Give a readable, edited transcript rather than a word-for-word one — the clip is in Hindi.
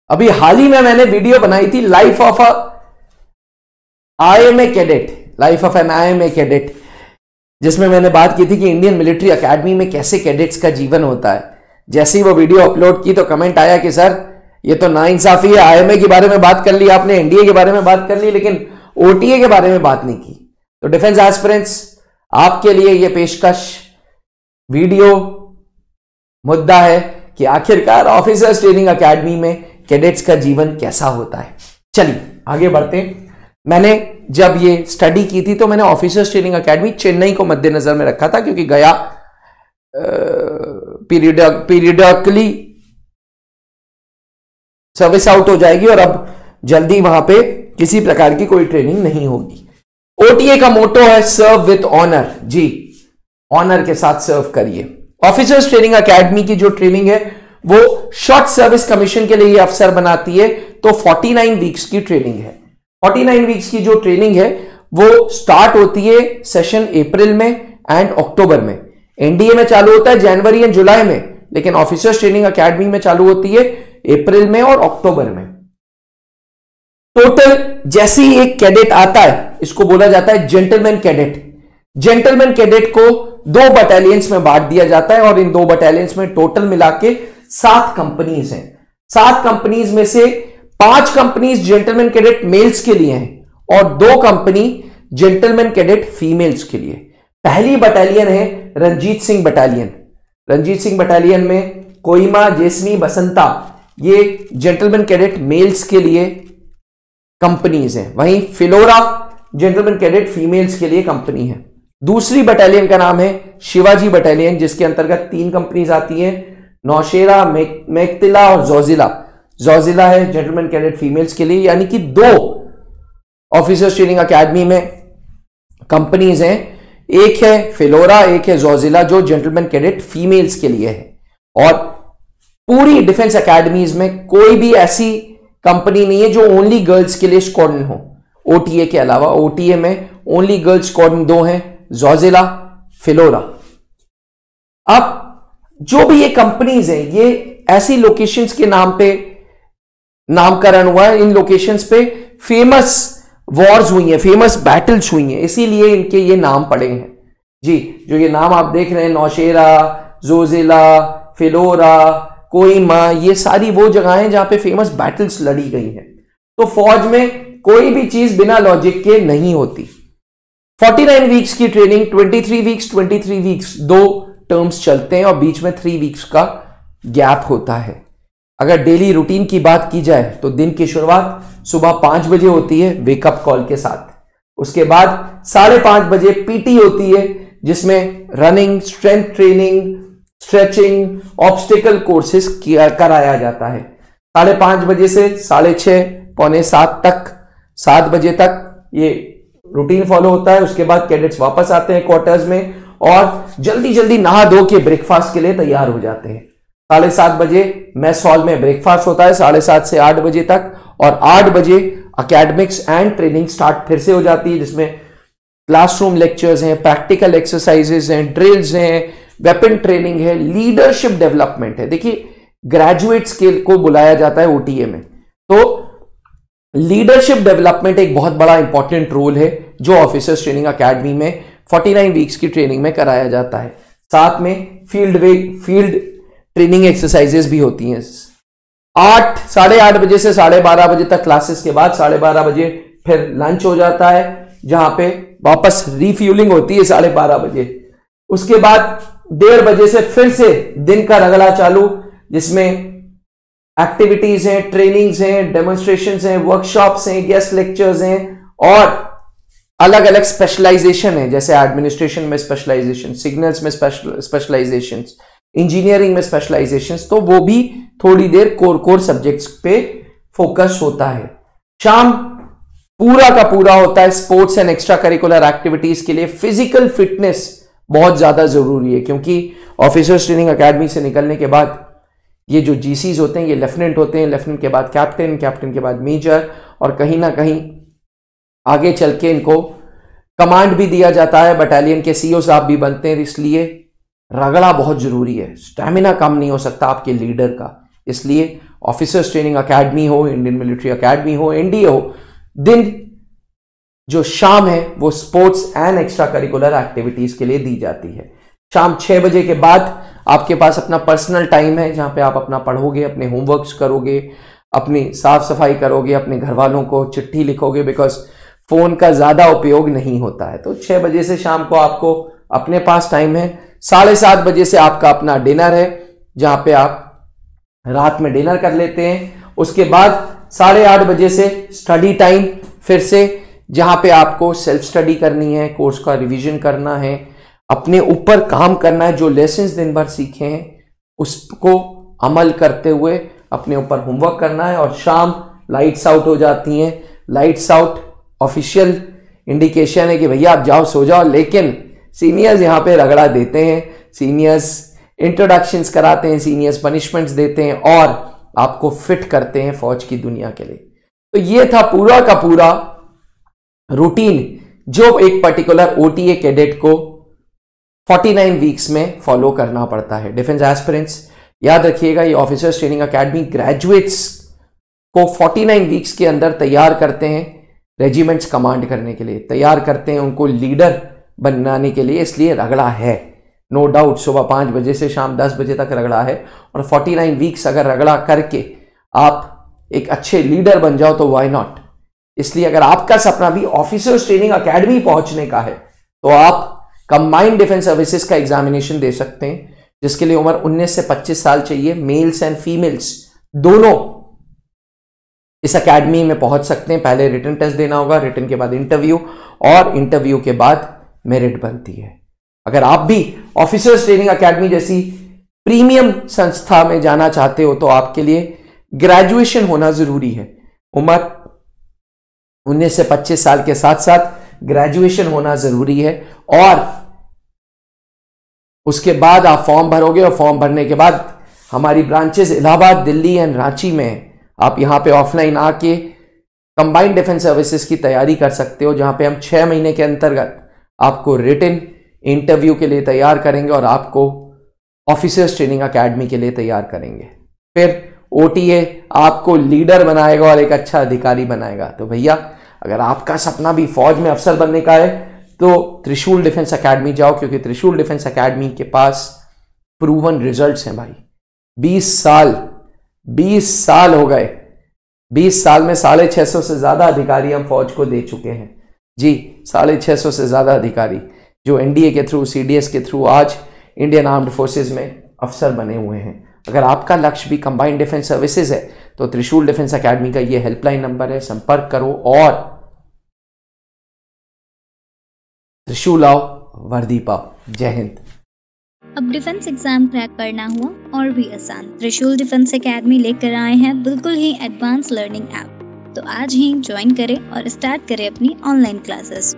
अभी हाल ही में मैंने वीडियो बनाई थी life of a IMA cadet, life of an IMA cadet, जिसमें मैंने बात की थी कि इंडियन मिलिट्री एकेडमी में कैसे कैडेट्स का जीवन होता है। जैसे ही वो वीडियो अपलोड की तो कमेंट आया कि सर ये तो नाइंसाफी है, IMA के बारे में बात कर ली आपने, NDA के बारे में बात कर ली, लेकिन OTA के बारे में बात नहीं की। तो डिफेंस एस्पिरेंट्स, आपके लिए ये पेशकश वीडियो मुद्दा है कि आखिरकार ऑफिसर्स ट्रेनिंग एकेडमी में कैडेट्स का जीवन कैसा होता है। चलिए आगे बढ़ते हैं। मैंने जब ये स्टडी की थी तो मैंने ऑफिसर्स ट्रेनिंग एकेडमी चेन्नई को मद्देनजर में रखा था, क्योंकि गया पीरियडिकली सर्विस आउट हो जाएगी और अब जल्दी वहां पे किसी प्रकार की कोई ट्रेनिंग नहीं होगी। OTA का मोटो है सर्व विथ ऑनर। जी, ऑनर के साथ सर्व करिए। ऑफिसर्स ट्रेनिंग एकेडमी की जो ट्रेनिंग है वो शॉर्ट सर्विस कमीशन के लिए ये अफसर बनाती है। तो 49 वीक्स की ट्रेनिंग है। 49 वीक्स की जो ट्रेनिंग है वो स्टार्ट होती है सेशन अप्रैल में एंड अक्टूबर में। NDA में चालू होता है जनवरी एंड जुलाई में, लेकिन ऑफिसर्स ट्रेनिंग एकेडमी में चालू होती है अप्रैल में और अक्टूबर में। टोटल जैसे ही एक कैडेट आता है, इसको बोला जाता है जेंटलमैन कैडेट। जेंटलमैन कैडेट को 2 बटालियंस में बांट दिया जाता है और इन 2 बटालियंस में टोटल मिला के 7 कंपनीज हैं। 7 कंपनीज में से 5 कंपनीज जेंटलमैन कैडेट मेल्स के लिए हैं और 2 कंपनी जेंटलमैन कैडेट फीमेल्स के लिए। पहली बटालियन है रंजीत सिंह बटालियन। रंजीत सिंह बटालियन में कोहिमा, जेसमी, बसंता ये जेंटलमैन कैडेट मेल्स के लिए कंपनीज हैं। वहीं फिलोरा जेंटलमैन कैडेट फीमेल्स के लिए कंपनी है। दूसरी बटालियन का नाम है शिवाजी बटालियन, जिसके अंतर्गत 3 कंपनीज आती हैं, नौशेरा, मेक्तिला और जोजिला। जोजिला है जेंटलमैन कैडेट फीमेल्स के लिए, यानी कि 2 ऑफिसर्स ट्रेनिंग एकेडमी में कंपनीज हैं। एक है फिलोरा, एक है जोजिला, जो जेंटलमैन कैडेट फीमेल्स के लिए है। और पूरी डिफेंस एकेडमीज में कोई भी ऐसी कंपनी नहीं है जो ओनली गर्ल्स के लिए स्क्वाड्रन हो। OTA के अलावा OTA में ओनली गर्ल्स स्क्वाड्रन 2 हैं, जोजिला, फिलोरा। अब जो भी ये कंपनीज हैं, ये ऐसी लोकेशंस के नाम पे नामकरण हुआ है। इन लोकेशंस पे फेमस वॉर्स हुई हैं, फेमस बैटल्स हुई हैं, इसीलिए इनके ये नाम पड़े हैं। जी, जो ये नाम आप देख रहे हैं, नौशेरा, जोजिला, फिलोरा, कोहिमा, ये सारी वो जगह हैं जहां पे फेमस बैटल्स लड़ी गई हैं। तो फौज में कोई भी चीज बिना लॉजिक के नहीं होती। 49 वीक्स की ट्रेनिंग, 23 वीक्स 2 टर्म्स चलते हैं और बीच में 3 वीक्स का गैप होता है। अगर डेली रूटीन की बात की जाए तो दिन की शुरुआत सुबह 5 बजे होती है वेकअप कॉल के साथ। उसके बाद 5:30 बजे PT होती है, जिसमें running, strength training, stretching, obstacle courses कराया जाता है। 5:30 बजे से 6:30 पौने 7 तक, 7 बजे तक ये रूटीन फॉलो होता है। उसके बाद कैडेट्स वापस आते हैं क्वार्टर्स में और जल्दी जल्दी नहा धो के ब्रेकफास्ट के लिए तैयार हो जाते हैं। 7:30 बजे मेस हॉल में ब्रेकफास्ट होता है 7:30 से 8 बजे तक, और 8 बजे एकेडमिक्स एंड ट्रेनिंग स्टार्ट फिर से हो जाती है, जिसमें क्लासरूम लेक्चर्स हैं, प्रैक्टिकल एक्सरसाइजेस हैं, ड्रिल्स हैं, वेपन ट्रेनिंग है, लीडरशिप डेवलपमेंट है। देखिए, ग्रेजुएट स्केल को बुलाया जाता है OTA में, तो लीडरशिप डेवलपमेंट एक बहुत बड़ा इंपॉर्टेंट रोल है जो ऑफिसर्स ट्रेनिंग एकेडमी में 49 वीक्स की ट्रेनिंग में कराया जाता है। साथ में फील्ड ट्रेनिंग एक्सरसाइजेस भी होती हैं। 8:30 बजे से 12:30 बजे तक क्लासेस के बाद 12:30 बजे फिर लंच हो जाता है, जहां पे वापस रिफ्यूलिंग होती है 12:30 बजे। उसके बाद 1:30 बजे से फिर से दिन का रगड़ा चालू, जिसमें एक्टिविटीज हैं, ट्रेनिंग्स हैं, डेमोन्स्ट्रेशंस हैं, वर्कशॉप्स हैं, गेस्ट लेक्चर्स हैं और अलग अलग स्पेशलाइजेशन है, जैसे एडमिनिस्ट्रेशन में स्पेशलाइजेशन, सिग्नल्स में स्पेशलाइजेशन, इंजीनियरिंग में स्पेशलाइजेशन। तो वो भी थोड़ी देर कोर सब्जेक्ट्स पे फोकस होता है। शाम पूरा का पूरा होता है sports and extra curricular activities के लिए। फिजिकल फिटनेस बहुत ज्यादा जरूरी है, क्योंकि ऑफिसर्स ट्रेनिंग एकेडमी से निकलने के बाद ये जो GCs होते हैं, ये लेफ्टिनेंट होते हैं, लेफ्टिनेंट के बाद कैप्टन, कैप्टन के बाद मेजर, और कहीं ना कहीं आगे चल के इनको कमांड भी दिया जाता है, बटालियन के CO साहब भी बनते हैं। इसलिए रगड़ा बहुत जरूरी है, स्टैमिना कम नहीं हो सकता आपके लीडर का। इसलिए ऑफिसर्स ट्रेनिंग अकेडमी हो, इंडियन मिलिट्री अकेडमी हो, एनडीए हो, दिन जो शाम है वो sports and extra curricular activities के लिए दी जाती है। शाम 6 बजे के बाद आपके पास अपना पर्सनल टाइम है जहां पे आप अपना पढ़ोगे, अपने होमवर्क्स करोगे, अपनी साफ सफाई करोगे, अपने घर वालों को चिट्ठी लिखोगे, बिकॉज फोन का ज्यादा उपयोग नहीं होता है। तो 6 बजे से शाम को आपको अपने पास टाइम है। 7:30 बजे से आपका अपना डिनर है जहां पे आप रात में डिनर कर लेते हैं। उसके बाद 8:30 बजे से स्टडी टाइम, फिर से जहां पे आपको सेल्फ स्टडी करनी है, कोर्स का रिवीजन करना है, अपने ऊपर काम करना है, जो लेसन्स दिन भर सीखे हैं उसको अमल करते हुए अपने ऊपर होमवर्क करना है। और शाम लाइट्स आउट हो जाती हैं। लाइट्स आउट ऑफिशियल इंडिकेशन है कि भैया आप जाओ सो जाओ, लेकिन सीनियर्स यहां पे रगड़ा देते हैं, सीनियर्स इंट्रोडक्शंस कराते हैं, सीनियर्स पनिशमेंट्स देते हैं और आपको फिट करते हैं फौज की दुनिया के लिए। तो ये था पूरा का पूरा रूटीन जो एक पर्टिकुलर ओटीए कैडेट को 49 वीक्स में फॉलो करना पड़ता है। डिफेंस एस्पिरेंट्स याद रखिएगा, ये ऑफिसर्स ट्रेनिंग अकेडमी ग्रेजुएट्स को 49 वीक्स के अंदर तैयार करते हैं रेजिमेंट्स कमांड करने के लिए, तैयार करते हैं उनको लीडर बनाने के लिए। इसलिए रगड़ा है, नो डाउट। सुबह 5 बजे से शाम 10 बजे तक रगड़ा है, और 49 वीक्स अगर रगड़ा करके आप एक अच्छे लीडर बन जाओ तो व्हाई नॉट। इसलिए अगर आपका सपना भी ऑफिसर्स ट्रेनिंग अकेडमी पहुंचने का है तो आप कंबाइंड डिफेंस सर्विसेज का एग्जामिनेशन दे सकते हैं, जिसके लिए उम्र 19 से 25 साल चाहिए। मेल्स एंड फीमेल्स दोनों इस अकेडमी में पहुंच सकते हैं। पहले रिटन टेस्ट देना होगा, रिटन के बाद इंटरव्यू, और इंटरव्यू के बाद मेरिट बनती है। अगर आप भी ऑफिसर्स ट्रेनिंग अकेडमी जैसी प्रीमियम संस्था में जाना चाहते हो तो आपके लिए ग्रेजुएशन होना जरूरी है। उम्र 19 से 25 साल के साथ साथ ग्रेजुएशन होना जरूरी है, और उसके बाद आप फॉर्म भरोगे, और फॉर्म भरने के बाद हमारी ब्रांचेस इलाहाबाद, दिल्ली एंड रांची में है। आप यहां पे ऑफलाइन आके कंबाइंड डिफेंस सर्विसेज की तैयारी कर सकते हो, जहां पे हम 6 महीने के अंतर्गत आपको रिटन इंटरव्यू के लिए तैयार करेंगे और आपको ऑफिसर्स ट्रेनिंग अकेडमी के लिए तैयार करेंगे। फिर ओटीए आपको लीडर बनाएगा और एक अच्छा अधिकारी बनाएगा। तो भैया अगर आपका सपना भी फौज में अफसर बनने का है तो त्रिशूल डिफेंस अकेडमी जाओ, क्योंकि त्रिशूल डिफेंस अकेडमी के पास प्रूवन रिजल्ट्स हैं भाई। 20 साल हो गए, 20 साल में 650 से ज्यादा अधिकारी हम फौज को दे चुके हैं जी। 650 से ज्यादा अधिकारी जो एनडीए के थ्रू, सीडीएस के थ्रू आज इंडियन आर्म्ड फोर्सेज में अफसर बने हुए हैं। अगर आपका लक्ष्य भी कंबाइंड डिफेंस सर्विसेज है तो त्रिशूल डिफेंस अकेडमी का ये हेल्पलाइन नंबर है, संपर्क करो और त्रिशूल आओ, वर्दी पाओ। जय हिंद। अब डिफेंस एग्जाम क्रैक करना हुआ और भी आसान, त्रिशूल डिफेंस एकेडमी लेकर आए हैं बिल्कुल ही एडवांस लर्निंग ऐप। तो आज ही ज्वाइन करें और स्टार्ट करें अपनी ऑनलाइन क्लासेस।